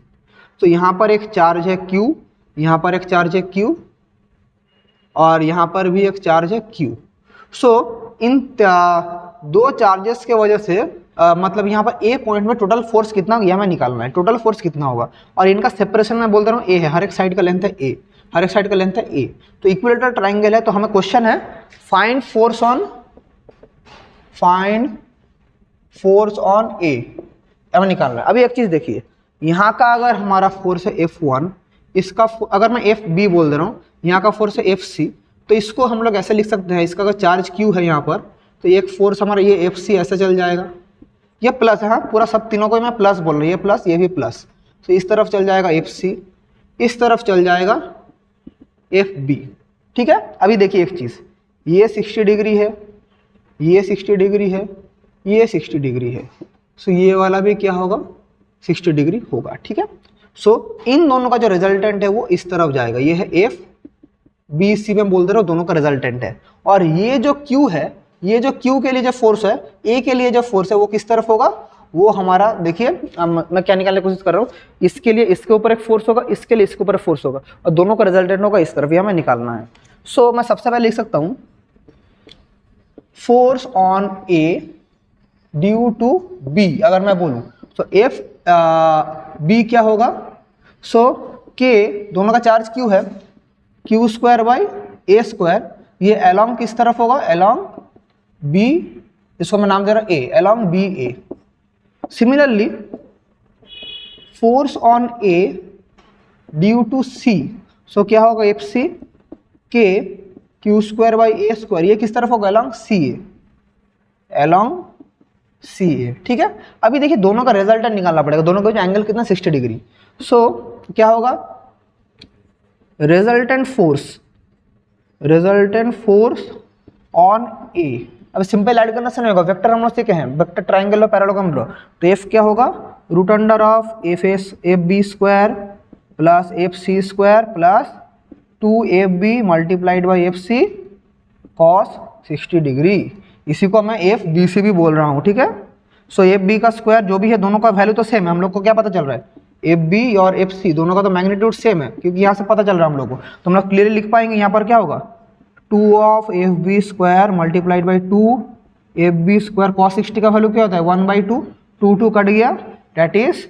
तो यहां पर एक चार्ज है Q, यहां पर एक चार्ज है Q, और यहां पर भी एक चार्ज है Q। सो इन दो चार्जेस के वजह से मतलब यहाँ पर A पॉइंट में टोटल फोर्स कितना यह हमें निकालना है, टोटल फोर्स कितना होगा, और इनका सेपरेशन मैं बोल रहा हूँ A है, हर एक साइड का लेंथ है A, हर एक साइड का लेंथ है A। तो इक्विलेटरल ट्राइंगल है, तो हमें क्वेश्चन है फाइंड फोर्स ऑन A हमें निकालना है। अभी एक चीज देखिए, यहाँ का अगर हमारा फोर्स है F1, इसका अगर मैं FB बोल दे रहा हूँ, यहाँ का फोर्स है FC, तो इसको हम लोग ऐसे लिख सकते हैं, इसका अगर चार्ज Q है यहाँ पर, तो एक फोर्स हमारा ये FC ऐसे चल जाएगा, ये प्लस है, हाँ पूरा सब तीनों को मैं प्लस बोल रहा हूँ, ये प्लस ये भी प्लस, तो इस तरफ चल जाएगा FC, इस तरफ चल जाएगा FB। ठीक है, अभी देखिए एक चीज़, ये 60 डिग्री है, ये 60 डिग्री है, ये 60 डिग्री है, सो ये वाला भी क्या होगा 60 डिग्री होगा। ठीक है, सो इन दोनों का जो रिजल्टेंट है वो इस तरफ जाएगा, ये है FBC में बोल दे रहा हूँ, दोनों का रिजल्टेंट है। और ये जो Q है, ये जो Q के लिए जो फोर्स है, A के लिए जो फोर्स है वो किस तरफ होगा, वो हमारा देखिए मैं क्या निकालने की कोशिश कर रहा हूँ, इसके लिए इसके ऊपर एक फोर्स होगा, इसके लिए इसके ऊपर फोर्स होगा, और दोनों का रिजल्टेंट होगा इस तरफ, ये हमें निकालना है। सो मैं सबसे पहले लिख सकता हूँ force on A due to B, अगर मैं बोलूँ तो FB क्या होगा, सो K दोनों का चार्ज Q है, Q square by A square, ये अलोंग किस तरफ होगा, अलोंग B, इसको मैं नाम दे रहा A, along BA। Similarly force on A due to C, so क्या होगा FC K Q square by A square, ये किस तरफ होगा, अलोंग CA, अलोंग CA। ठीक है, अभी देखिए दोनों का रिजल्टेंट निकालना पड़ेगा, दोनों का जो एंगल कितना 60 डिग्री। सो क्या होगा, रिजल्टेंट फोर्स ऑन A। अब सिंपल ऐड करना नहीं होगा, वेक्टर हम लोग सीखे हैं, वेक्टर ट्राइंगल और पैरेललोग्राम लो, तो F क्या होगा, root under of FB square plus FC square plus 2FB multiplied by FC cos 60 degree, इसी को मैं FBC भी बोल रहा हूँ। ठीक है, सो FB का स्क्वायर जो भी है, दोनों का वैल्यू तो सेम है, हम लोग को क्या पता चल रहा है, FB और FC दोनों का तो मैग्नीट्यूड सेम है, क्योंकि यहाँ से पता चल रहा है हम लोग को, तो हम लोग क्लियरली लिख पाएंगे, यहाँ पर क्या होगा 2 of FB square multiplied by 2FB square, cos 60 का वैल्यू क्या होता है 1/2, 2 कट गया, that is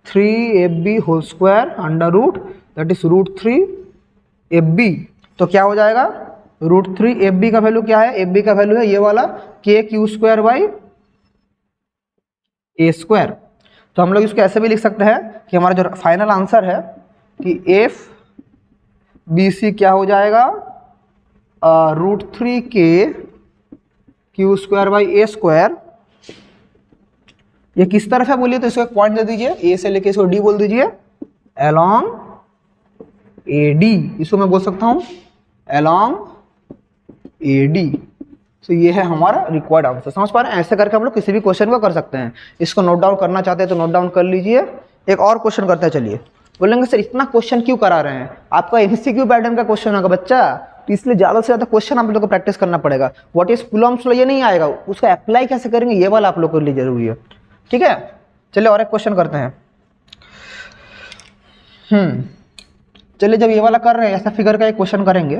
3FB whole square under root, that is √3FB। तो क्या हो जाएगा, √3FB का वैल्यू क्या है, FB का वैल्यू है ये वाला KQ square by A square. तो हम लोग इसको ऐसे भी लिख सकते हैं कि हमारा जो फाइनल आंसर है कि FBC क्या हो जाएगा, √3KQ square by A square. ये किस तरफ है बोलिए, तो इसको एक पॉइंट दे दीजिए, A से लेके इसको D बोल दीजिए, अलोंग AD, इसको मैं बोल सकता हूँ अलोंग AD। तो ये है हमारा रिक्वायर्ड आंसर, समझ पा रहे हैं, ऐसे करके हम लोग किसी भी क्वेश्चन को कर सकते हैं। इसको नोट डाउन करना चाहते हैं तो नोट डाउन कर लीजिए। एक और क्वेश्चन करते हैं, चलिए। बोलेंगे सर इतना क्वेश्चन क्यों करा रहे हैं, आपका MCQ पैटर्न का क्वेश्चन होगा बच्चा, तो इसलिए ज़्यादा से ज़्यादा क्वेश्चन आप लोग को प्रैक्टिस करना पड़ेगा। व्हाट इज कूलम्ब्स लॉ ये नहीं आएगा, उसको अप्लाई कैसे करेंगे ये वाला आप लोग के लिए जरूरी है। ठीक है, चलिए और एक क्वेश्चन करते हैं। चलिए जब ये वाला कर रहे हैं, ऐसा फिगर का एक क्वेश्चन करेंगे,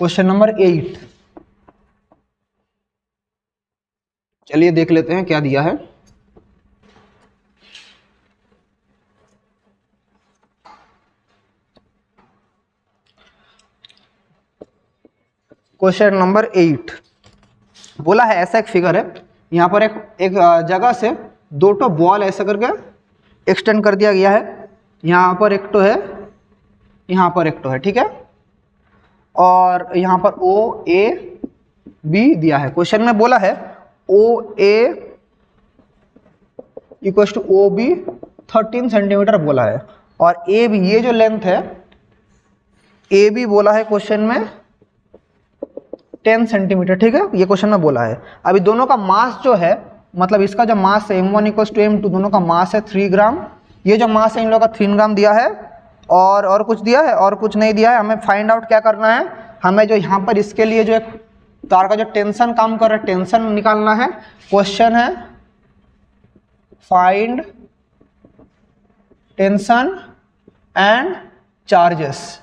क्वेश्चन नंबर 8। चलिए देख लेते हैं क्या दिया है। क्वेश्चन नंबर 8 बोला है, ऐसा एक फिगर है, यहाँ पर एक जगह से दो तो बॉल ऐसा करके एक्सटेंड कर दिया गया है, यहाँ पर एक तो है, यहाँ पर एक तो है, ठीक है, और यहाँ पर ओ ए बी दिया है। क्वेश्चन में बोला है O A equal to O B 13 centimetre बोला है, और ए बी ये जो लेंथ है ए बी बोला है क्वेश्चन में 10 सेंटीमीटर, ठीक है, ये क्वेश्चन में बोला है। अभी दोनों का मास जो है, मतलब इसका जो मास है m1 इक्वल टू m2, दोनों का मास है 3 ग्राम, ये जो मास है इन लोगों का 3 ग्राम दिया है, और कुछ दिया है और कुछ नहीं दिया है। हमें फाइंड आउट क्या करना है, हमें जो यहाँ पर इसके लिए जो एक तार का जो टेंशन काम कर रहा है टेंशन निकालना है। क्वेश्चन है फाइंड टेंशन एंड चार्जेस,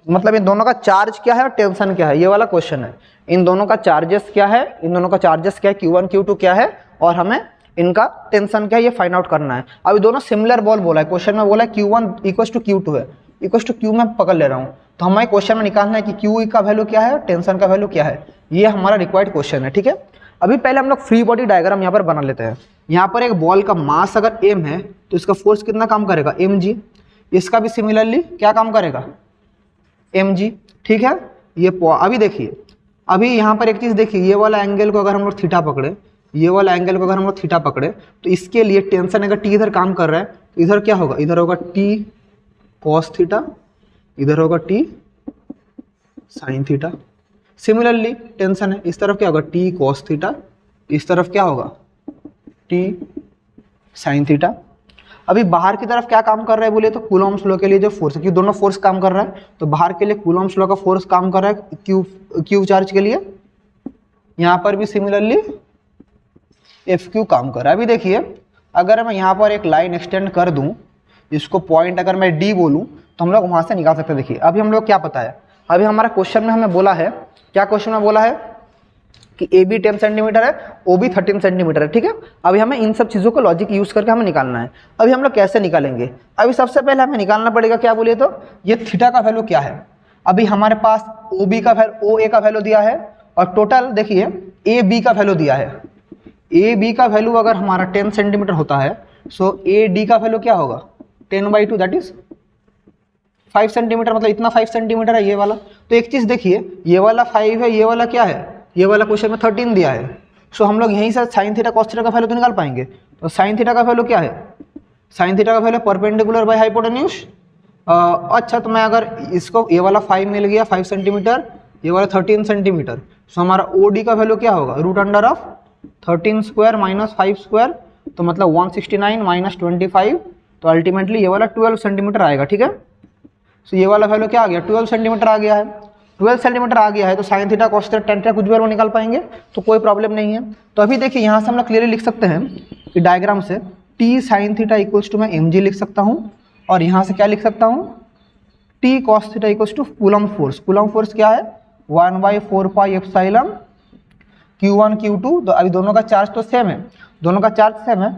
मतलब इन दोनों का चार्ज क्या है और टेंशन क्या है, ये वाला क्वेश्चन है। इन दोनों का चार्जेस क्या है, इन दोनों का चार्जेस क्या है, Q1 Q2 क्या है, और हमें इनका टेंशन क्या है ये फाइंड आउट करना है। अभी दोनों सिमिलर बॉल बोला है, क्वेश्चन में बोला है Q1 इक्वल टू Q2 है, इक्वल टू Q में पकड़ ले रहा हूँ, तो हमें क्वेश्चन में निकालना है कि Q का वैल्यू क्या है, टेंशन का वैल्यू क्या है, ये हमारा रिक्वायर्ड क्वेश्चन है, ठीक है। अभी पहले हम लोग फ्री बॉडी डायग्राम यहाँ पर बना लेते हैं। यहाँ पर एक बॉल का मास अगर m है तो इसका फोर्स कितना काम करेगा, mg, इसका भी सिमिलरली क्या काम करेगा, mg, ठीक है। ये अभी देखिए, अभी यहाँ पर एक चीज़ देखिए, ये वाला एंगल को अगर हम लोग थीटा पकड़े, ये वाला एंगल को अगर हम लोग थीटा पकड़े, तो इसके लिए टेंशन अगर टी इधर काम कर रहा है तो इधर क्या होगा, इधर होगा टी कॉस थीटा, इधर होगा T sine theta. Similarly tension है, इस तरफ क्या होगा टी कॉस थीटा, इस तरफ क्या होगा टी साइन थीटा। अभी बाहर की तरफ क्या काम कर रहा है बोले तो कूलॉम्स लॉ के लिए जो फोर्स है, क्योंकि दोनों फोर्स काम कर रहा है, तो बाहर के लिए कूलॉम्स लॉ का फोर्स काम कर रहा है क्यू चार्ज के लिए, यहाँ पर भी सिमिलरली एफ क्यू काम कर रहा है। अभी देखिए, अगर मैं यहाँ पर एक लाइन एक्सटेंड कर दूँ, इसको पॉइंट अगर मैं डी बोलूँ तो हम लोग वहाँ से निकाल सकते हैं। देखिए अभी हम लोग क्या पता है, अभी हमारा क्वेश्चन में हमें बोला है, क्या क्वेश्चन में बोला है कि ए बी 10 सेंटीमीटर है, ओ बी 13 सेंटीमीटर है, ठीक है। अभी हमें इन सब चीज़ों को लॉजिक यूज़ करके हमें निकालना है। अभी हम लोग कैसे निकालेंगे, अभी सबसे पहले हमें निकालना पड़ेगा क्या बोलिए तो ये थीटा का वैल्यू क्या है। अभी हमारे पास ओ बी का वैल्यू, ओ ए का वैल्यू दिया है, और टोटल देखिए ए बी का वैल्यू दिया है। ए बी का वैल्यू अगर हमारा 10 सेंटीमीटर होता है, सो ए डी का वैल्यू क्या होगा 10/2, दैट इज 5 सेंटीमीटर, मतलब इतना 5 सेंटीमीटर है ये वाला। तो एक चीज़ देखिए, ये वाला 5 है, ये वाला क्या है, ये वाला क्वेश्चन में 13 दिया है। सो हम लोग यहीं से साइन थीटा कॉस थीटा का वैल्यू तो निकाल पाएंगे। तो साइन थीटा का वैल्यू क्या है, साइन थीटा का वैल्यू परपेंडिकुलर बाय हाइपोटेन्यूज। अच्छा, तो मैं अगर इसको ये वाला 5 मिल गया 5 सेंटीमीटर, ये वाला 13 सेंटीमीटर, सो हमारा ओ डी का वैल्यू क्या होगा √13 स्क्वायर माइनस 5 स्क्वायर, तो मतलब 169 माइनस 25, तो अल्टीमेटली ये वाला 12 सेंटीमीटर आएगा, ठीक है। सो ये वाला वैल्यू क्या आ गया 12 सेंटीमीटर आ गया है। 12 सेंटीमीटर आ गया है तो sine theta cos theta tan theta कुछ भी वैल्यू निकाल पाएंगे, तो कोई प्रॉब्लम नहीं है। तो अभी देखिए यहाँ से हम लोग क्लियरली लिख सकते हैं कि डायग्राम से T sine theta equals to मैं mg लिख सकता हूँ, और यहाँ से क्या लिख सकता हूँ T cos theta equals to coulomb force. Coulomb force क्या है 1/4 पाई एप्सिलॉन Q1 Q2। तो अभी दोनों का चार्ज तो सेम है, दोनों का चार्ज सेम है,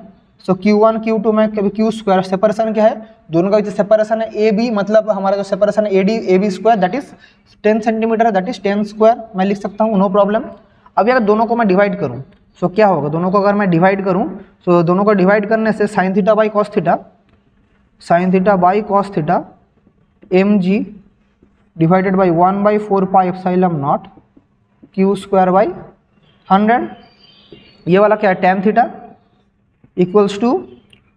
सो Q1 Q2 में कभी क्यू स्क्वायर, सेपरेशन क्या है दोनों का जो सेपरेशन है ए बी, मतलब हमारा जो सेपरेशन है A B square that is 10 centimetre, that is 10 square मैं लिख सकता हूँ, नो प्रॉब्लम। अभी अगर दोनों को मैं डिवाइड करूँ सो क्या होगा, दोनों को अगर मैं डिवाइड करूँ सो दोनों को डिवाइड करने से sine theta by cos theta, sine theta by cos theta mg divided by 1/4 pi epsilon naught Q square by 100, ये वाला क्या है tan theta equals to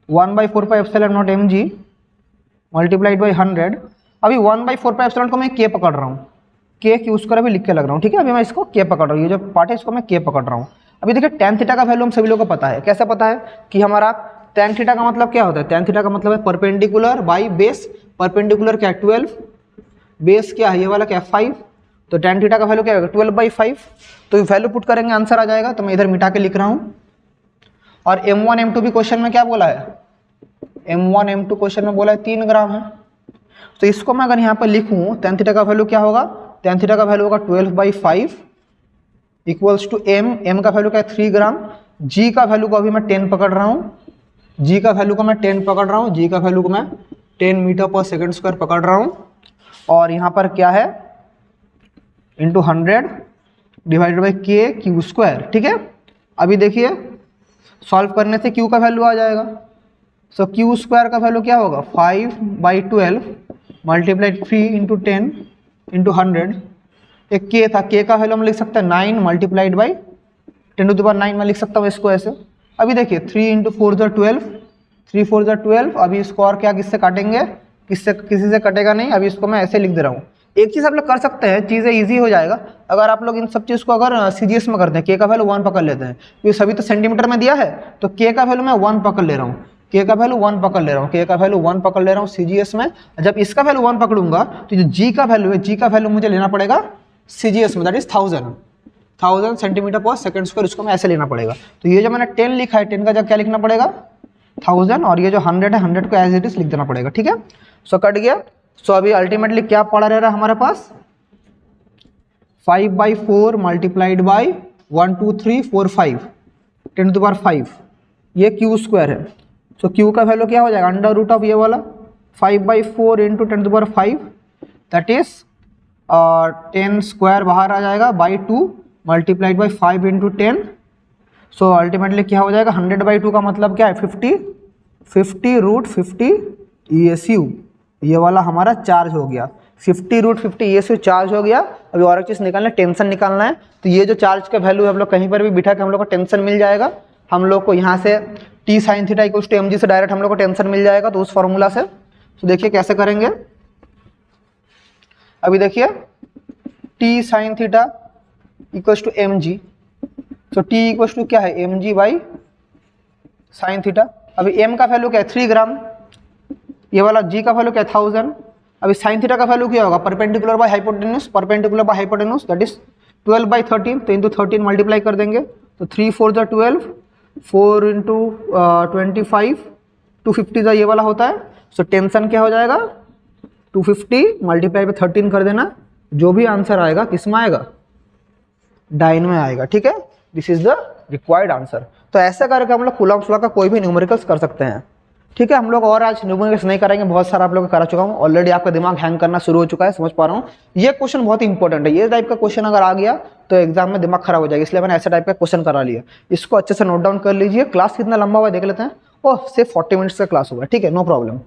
1/4 pi epsilon naught mg multiplied by 100। अभी 1/4 पाई एप्सिलॉन को मैं k पकड़ रहा हूँ, k क्यू स्क्वायर अभी लिख के लग रहा हूँ, ठीक है। अभी मैं इसको k पकड़ रहा हूँ, ये जो पार्ट है इसको मैं k पकड़ रहा हूँ। अभी देखिए tan थीटा का वैल्यू हम सभी लोगों को पता है, कैसे पता है कि हमारा tan थीटा का मतलब क्या होता है, tan थीटा का मतलब है परपेंडिकुलर बाई बेस। परपेंडिकुलर क्या है 12, बेस क्या है ये वाला क्या है 5, तो tan थीटा का वैल्यू क्या होगा 12/5। तो वैल्यू पुट करेंगे आंसर आ जाएगा, तो मैं इधर मिटा के लिख रहा हूँ। और m1 m2 भी क्वेश्चन में क्या बोला है, m1 m2 क्वेश्चन में बोला है 3 ग्राम है। तो इसको मैं अगर यहाँ पर लिखूँ tan थीटा का वैल्यू क्या होगा, tan थीटा का वैल्यू होगा 12/5 इक्वल्स टू एम का वैल्यू क्या है 3 ग्राम, जी का वैल्यू को अभी मैं 10 पकड़ रहा हूँ, जी का वैल्यू को मैं 10 पकड़ रहा हूँ, जी का वैल्यू को मैं 10 मीटर पर सेकेंड स्क्वायर पकड़ रहा हूँ, और यहाँ पर क्या है इंटू 100 डिवाइडेड बाई के क्यू स्क्वायर। ठीक है, अभी देखिए सॉल्व करने से क्यू का वैल्यू आ जाएगा। सो क्यू स्क्वायर का वैल्यू क्या होगा 5/12 मल्टीप्लाइड 3 इंटू 10 इंटू 100। एक के था, के का वैल्यू हम लिख सकते हैं 9 मल्टीप्लाइड बाई 10⁹ मैं लिख सकता हूँ इसको ऐसे। अभी देखिए 3 इंटू 4 = 12, 3 4 = 12। अभी इसको और क्या किससे काटेंगे, किसी से कटेगा नहीं। अभी इसको मैं ऐसे लिख दे रहा हूँ। एक चीज़ आप लोग कर सकते हैं, चीज़ें इजी हो जाएगा अगर आप लोग इन सब चीज़ को अगर सीजीएस में करते हैं। के का वैल्यू 1 पकड़ लेते हैं, क्योंकि सभी तो सेंटीमीटर में दिया है, तो के का वैल्यू मैं 1 पकड़ ले रहा हूँ, के का वैल्यू 1 पकड़ ले रहा हूँ, के का वैल्यू 1 पकड़ ले रहा हूँ सीजीएस में। जब इसका वैल्यू 1 पकड़ूंगा तो जो जी का वैल्यू है, जी का वैल्यू मुझे लेना पड़ेगा सीजीएस में, दैट इज 1000 सेंटीमीटर पर सेकेंड स्क्वायर, इसको मैं ऐसे लेना पड़ेगा। तो ये जो मैंने 10 लिखा है, 10 का जब क्या लिखना पड़ेगा 1000, और ये जो 100 है 100 को एज इट इज लिख देना पड़ेगा। ठीक है, सो कट गया। सो अभी अल्टीमेटली क्या पड़ा रह रहा है हमारे पास 5/4 मल्टीप्लाइड बाई 1 2 3 4 5 10⁵, ये क्यू स्क्वायर है। सो क्यू का वैल्यू क्या हो जाएगा अंडर रूट ऑफ ये वाला 5/4 इंटू 10⁵, दैट इज 10 स्क्वायर बाहर आ जाएगा by 2 multiplied by 5 into 10। So ultimately क्या हो जाएगा 100/2 का मतलब क्या है 50 ESU। ये वाला हमारा चार्ज हो गया 50 ESU चार्ज हो गया। अभी और एक चीज़ निकालना है, टेंशन निकालना है। तो ये जो चार्ज का वैल्यू है हम लोग कहीं पर भी बिठा के हम लोग को टेंशन मिल जाएगा। हम लोग को यहाँ से T sin theta equals to mg से डायरेक्ट हम लोग को टेंशन मिल जाएगा, तो उस फॉर्मूला से। तो देखिए कैसे करेंगे। अभी देखिए T sin theta equals to mg, तो T इक्वल्स टू क्या है mg बाई साइन थीटा। अभी m का वैल्यू क्या है 3 ग्राम, ये वाला g का वैल्यू क्या है 1000। अभी साइन थीटा का वैल्यू क्या होगा perpendicular by hypotenuse, that is 12/13, तो इंटू 13 मल्टीप्लाई कर देंगे। तो 3 4 = 12, 4 इंटू 25, 250 ये वाला होता है। सो टेंशन क्या हो जाएगा 250 मल्टीप्लाई बाई 13 कर देना, जो भी आंसर आएगा किस में आएगा डाइन में आएगा। ठीक है, this is the required answer. तो ऐसा करके हम लोग कूलम्ब्स लॉ का कोई भी न्यूमेरिकल्स कर सकते हैं। ठीक है, हम लोग और आज न्यूमेरिकल्स नहीं करेंगे, बहुत सारा आप लोग करा चुका हूँ ऑलरेडी। आपका दिमाग हैंग करना शुरू हो चुका है, समझ पा रहा हूँ। ये क्वेश्चन बहुत इंपॉर्टेंट है, ये टाइप का क्वेश्चन अगर आ गया तो एग्जाम में दिमाग खराब हो जाएगा, इसलिए मैंने ऐसे टाइप का क्वेश्चन करा लिया। इसको अच्छे से नोट डाउन कर लीजिए। क्लास कितना लंबा हुआ देख लेते हैं। ओह सिर्फ 40 मिनट्स का क्लास हुआ है। ठीक है, नो प्रॉब्लम।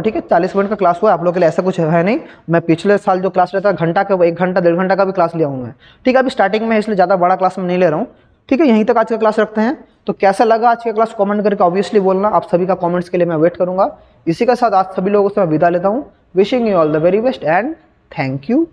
ठीक है, 40 मिनट का क्लास हुआ है आप लोग के लिए, ऐसा कुछ है नहीं। मैं पिछले साल जो क्लास रहता है घंटा का 1 घंटा 1.5 घंटा का भी क्लास लिया हूँ मैं। ठीक है, अभी स्टार्टिंग में इसलिए ज़्यादा बड़ा क्लास में नहीं ले रहा हूँ। ठीक है, यहीं तक आज का क्लास रखते हैं। तो कैसा लगा आज का क्लास कमेंट करके ऑब्वियसली बोलना। आप सभी का कमेंट्स के लिए मैं वेट करूंगा। इसी के साथ आज सभी लोगों से मैं विदा लेता हूँ। Wishing you all the very best and thank you.